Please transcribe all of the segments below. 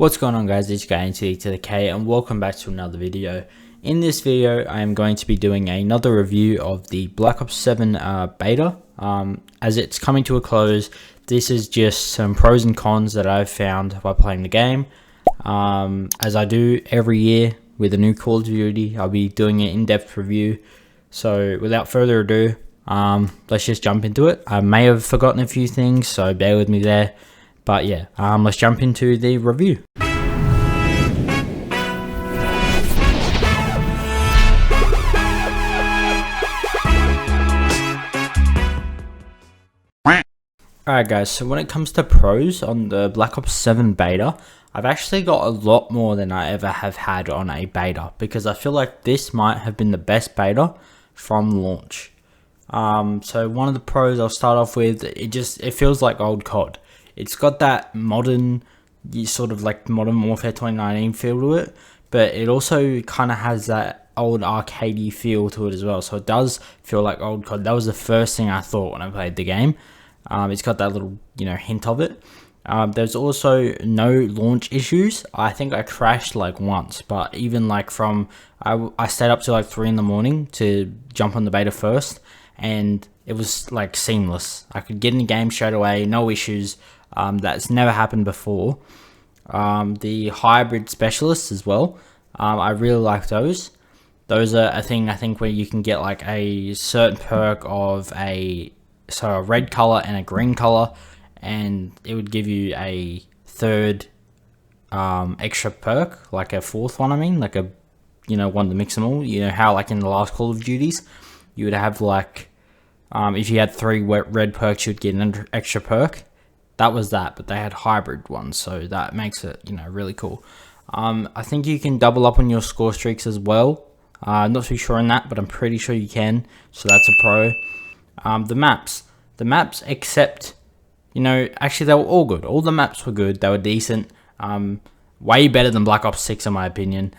What's going on, guys? It's guy to the K and welcome back to another video. In this video I am going to be doing another review of the Black Ops 7 beta. As it's coming to a close, this is just some pros and cons that I've found by playing the game. As I do every year with a new Call of Duty, I'll be doing an in-depth review. So without further ado, let's just jump into it. I may have forgotten a few things, so bear with me there. But yeah, let's jump into the review. Alright guys, so when it comes to pros on the Black Ops 7 beta, I've actually got a lot more than I ever have had on a beta, because I feel like this might have been the best beta from launch. So one of the pros I'll start off with, it feels like old COD. It's got that modern, sort of like Modern Warfare 2019 feel to it, but it also kind of has that old arcadey feel to it as well. So it does feel like old COD. That was the first thing I thought when I played the game. It's got that little, hint of it. There's also no launch issues. I think I crashed like once, but even like I stayed up till like 3 in the morning to jump on the beta first, and it was like seamless. I could get in the game straight away, no issues. That's never happened before. The hybrid specialists as well, I really like those. Those are a thing, I think, where you can get like a certain perk of a red color and a green color, and it would give you a third extra perk, like a fourth one. I mean, like one to mix them all. You know how like in the last Call of Duties, you would have like if you had 3 red perks, you'd get an extra perk. That was that, but they had hybrid ones, so that makes it, really cool. I think you can double up on your score streaks as well. I'm not too sure on that, but I'm pretty sure you can, so that's a pro. The maps, except, actually they were all good. All the maps were good. They were decent. Way better than Black Ops 6 in my opinion.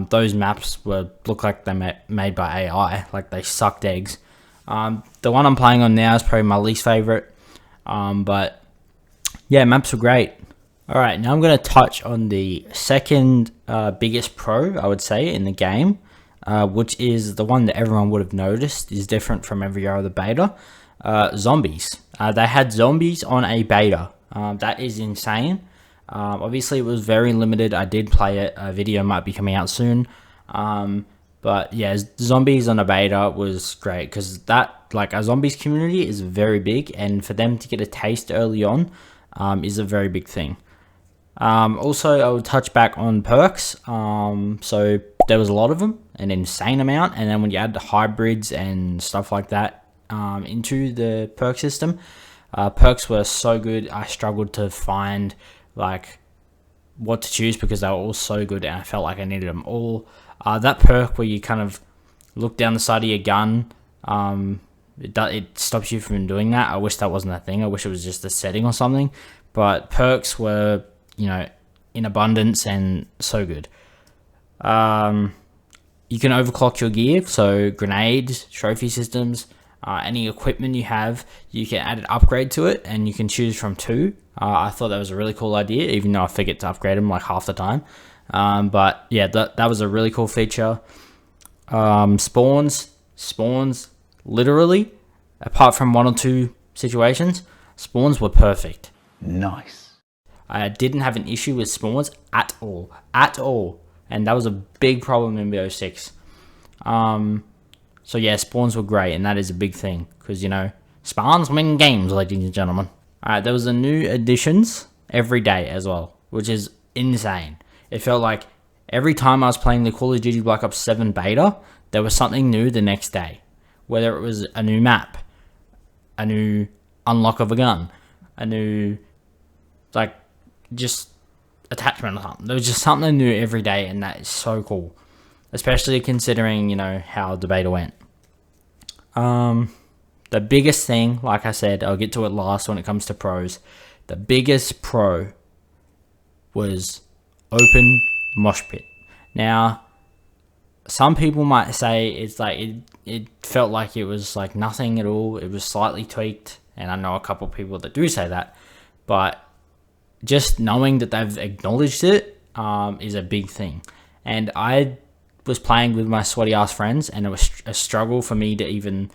Those maps look like they made by AI, like they sucked eggs. The one I'm playing on now is probably my least favorite. But yeah, maps were great. Alright, now I'm going to touch on the second biggest pro, I would say, in the game, which is the one that everyone would have noticed is different from every other beta. Zombies. They had zombies on a beta. That is insane. Obviously, it was very limited. I did play it. A video might be coming out soon. But yeah, zombies on a beta was great, because a zombies community is very big, and for them to get a taste early on is a very big thing. Also, I would touch back on perks. So there was a lot of them, an insane amount, and then when you add the hybrids and stuff like that into the perk system, perks were so good. I struggled to find like what to choose, because they were all so good, and I felt like I needed them all. That perk where you kind of look down the side of your gun, it stops you from doing that. I wish that wasn't a thing. I wish it was just a setting or something. But perks were, in abundance and so good. You can overclock your gear, so grenades, trophy systems, any equipment you have, you can add an upgrade to it, and you can choose from 2. I thought that was a really cool idea, even though I forget to upgrade them like half the time. But yeah, that was a really cool feature. Spawns, literally, apart from 1 or 2 situations, spawns were perfect. Nice. I didn't have an issue with spawns at all, and that was a big problem in Bo6. So yeah, spawns were great, and that is a big thing, because spawns win games, ladies and gentlemen. Alright, there was a new additions every day as well, which is insane. It felt like every time I was playing the Call of Duty Black Ops 7 beta, there was something new the next day. Whether it was a new map, a new unlock of a gun, a new, just attachment or something. There was just something new every day, and that is so cool. Especially considering, how the beta went. The biggest thing, like I said, I'll get to it last when it comes to pros. The biggest pro was open mosh pit. Now, some people might say it's like it felt like it was like nothing at all. It was slightly tweaked, and I know a couple of people that do say that, but just knowing that they've acknowledged it is a big thing. And I was playing with my sweaty ass friends, and it was a struggle for me to even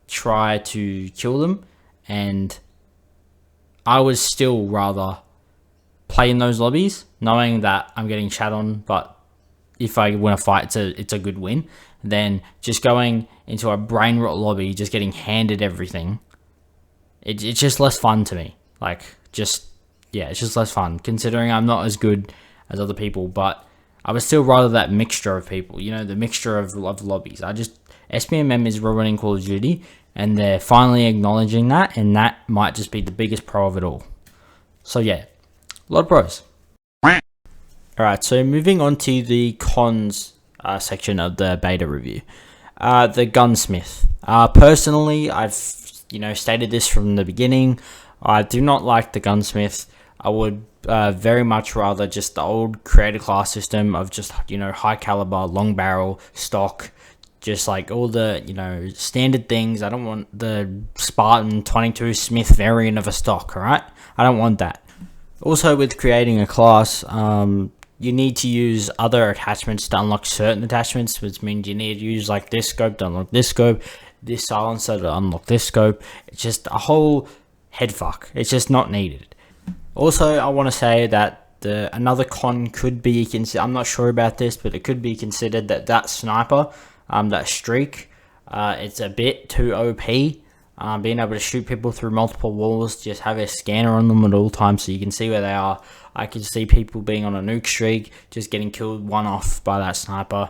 try to kill them, and I was still rather play in those lobbies knowing that I'm getting shat on, but if I win a fight, it's a good win, than just going into a brain rot lobby, just getting handed everything. It's just less fun to me. Like, it's just less fun, considering I'm not as good as other people, but I would still rather that mixture of people, you know, the mixture of lobbies. SBMM is ruining Call of Duty, and they're finally acknowledging that, and that might just be the biggest pro of it all. So yeah, a lot of pros. Alright, so moving on to the cons section of the beta review. The gunsmith. Personally, I've stated this from the beginning. I do not like the gunsmith. I would very much rather just the old creator class system of just, high caliber, long barrel, stock, just like all the, standard things. I don't want the Spartan 22 Smith variant of a stock, alright? I don't want that. Also, with creating a class, you need to use other attachments to unlock certain attachments, which means you need to use like this scope to unlock this scope, this silencer to unlock this scope. It's just a whole head fuck. It's just not needed. Also, I want to say that another con could be considered, I'm not sure about this, but it could be considered that sniper, that streak, it's a bit too OP. Being able to shoot people through multiple walls, just have a scanner on them at all times so you can see where they are. I can see people being on a nuke streak, just getting killed one off by that sniper.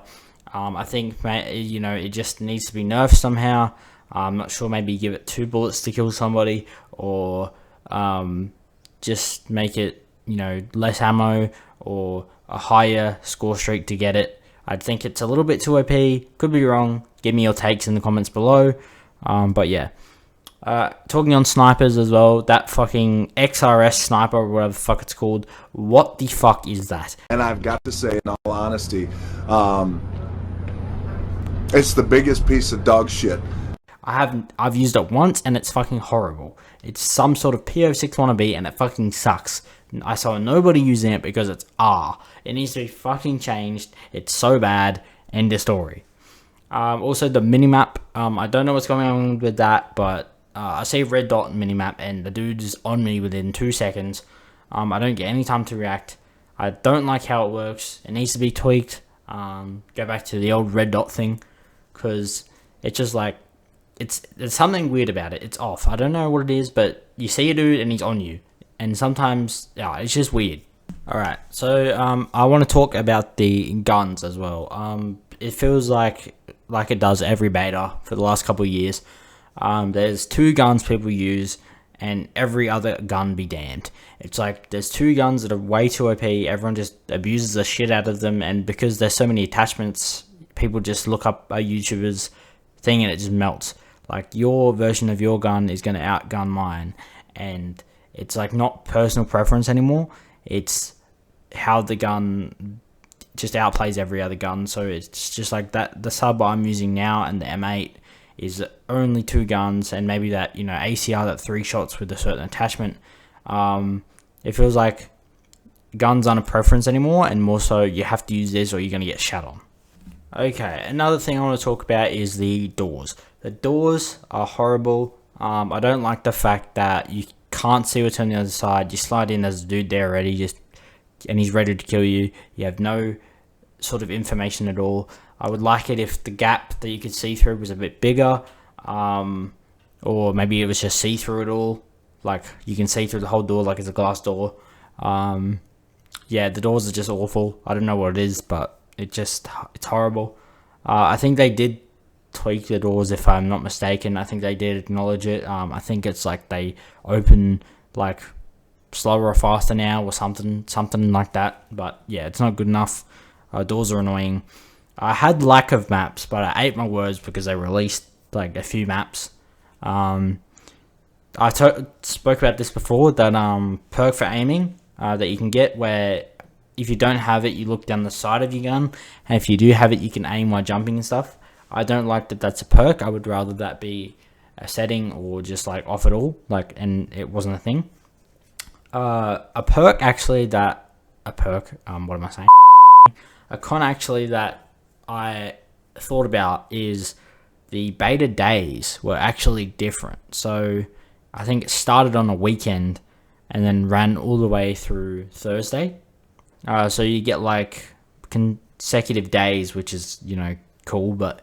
I think, it just needs to be nerfed somehow. I'm not sure, maybe give it 2 bullets to kill somebody, or just make it, less ammo, or a higher score streak to get it. I think it's a little bit too OP. Could be wrong. Give me your takes in the comments below. But yeah. Talking on snipers as well, that fucking XRS sniper, or whatever the fuck it's called, what the fuck is that? And I've got to say, in all honesty, it's the biggest piece of dog shit. I've used it once, and it's fucking horrible. It's some sort of PO6 wannabe, and it fucking sucks. I saw nobody using it because it's it needs to be fucking changed. It's so bad. End of story. Also the minimap, I don't know what's going on with that, but I see red dot minimap and the dude is on me within 2 seconds. I don't get any time to react. I don't like how it works. It needs to be tweaked. Go back to the old red dot thing, because it's just like, there's something weird about it. It's off. I don't know what it is, but you see a dude and he's on you, and sometimes it's just weird. Alright, so I want to talk about the guns as well. It feels like it does every beta for the last couple of years. There's 2 guns people use, and every other gun be damned. It's like there's 2 guns that are way too OP, everyone just abuses the shit out of them, and because there's so many attachments, people just look up a YouTuber's thing and it just melts. Like, your version of your gun is going to outgun mine, and it's like not personal preference anymore. It's how the gun just outplays every other gun. So it's just like that. The sub I'm using now and the M8 is only 2 guns, and maybe that ACR, that 3 shots with a certain attachment. It feels like guns aren't a preference anymore, and more so you have to use this or you're going to get shot on. Okay, another thing I want to talk about is the doors. The doors are horrible. I don't like the fact that you can't see what's on the other side. You slide in, there's a dude there already, and he's ready to kill you. You have no sort of information at all. I would like it if the gap that you could see through was a bit bigger, or maybe it was just see through it all. Like, you can see through the whole door like it's a glass door. Yeah, the doors are just awful. I don't know what it is, but it's horrible. I think they did tweak the doors, if I'm not mistaken. I think they did acknowledge it. I think it's like they open like slower or faster now, or something like that. But yeah, it's not good enough. Doors are annoying. I had lack of maps, but I ate my words because they released like a few maps. I spoke about this before, that perk for aiming that you can get, where if you don't have it, you look down the side of your gun, and if you do have it, you can aim while jumping and stuff. I don't like that that's a perk. I would rather that be a setting, or just like off at all, like, and it wasn't a thing. A perk actually that what am I saying? A con actually that I thought about is the beta days were actually different. So I think it started on a weekend and then ran all the way through Thursday. So you get like consecutive days, which is, cool, but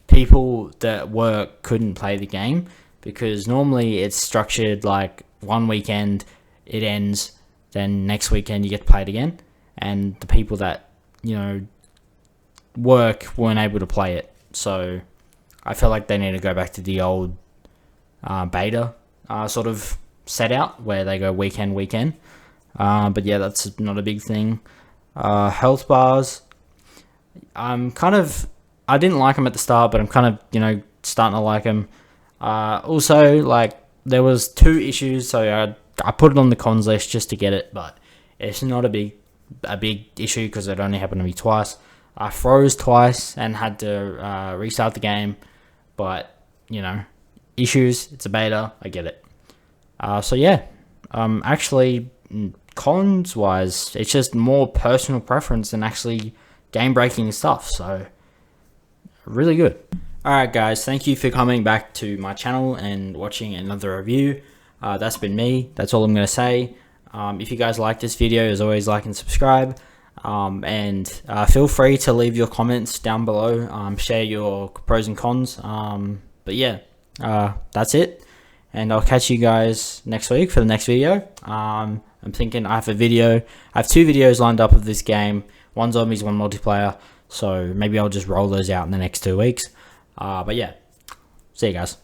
people that work couldn't play the game because normally it's structured like one weekend it ends, then next weekend you get to play it again, and the people that work weren't able to play it. So I feel like they need to go back to the old beta sort of set out where they go weekend. But yeah, that's not a big thing. Health bars, I didn't like them at the start, but I'm kind of starting to like them. Also, like, there was 2 issues, so I put it on the cons list just to get it, but it's not a big issue because it only happened to me twice. I froze twice and had to restart the game, but issues. It's a beta. I get it. So yeah, actually, cons wise, it's just more personal preference than actually game breaking stuff. So really good. Alright guys, thank you for coming back to my channel and watching another review. That's been me. That's all I'm going to say. If you guys like this video, as always, like and subscribe. And feel free to leave your comments down below. Share your pros and cons. But yeah, that's it. And I'll catch you guys next week for the next video. I'm thinking I have 2 videos lined up of this game. 1 zombies, 1 multiplayer. So maybe I'll just roll those out in the next 2 weeks. But yeah, see you guys.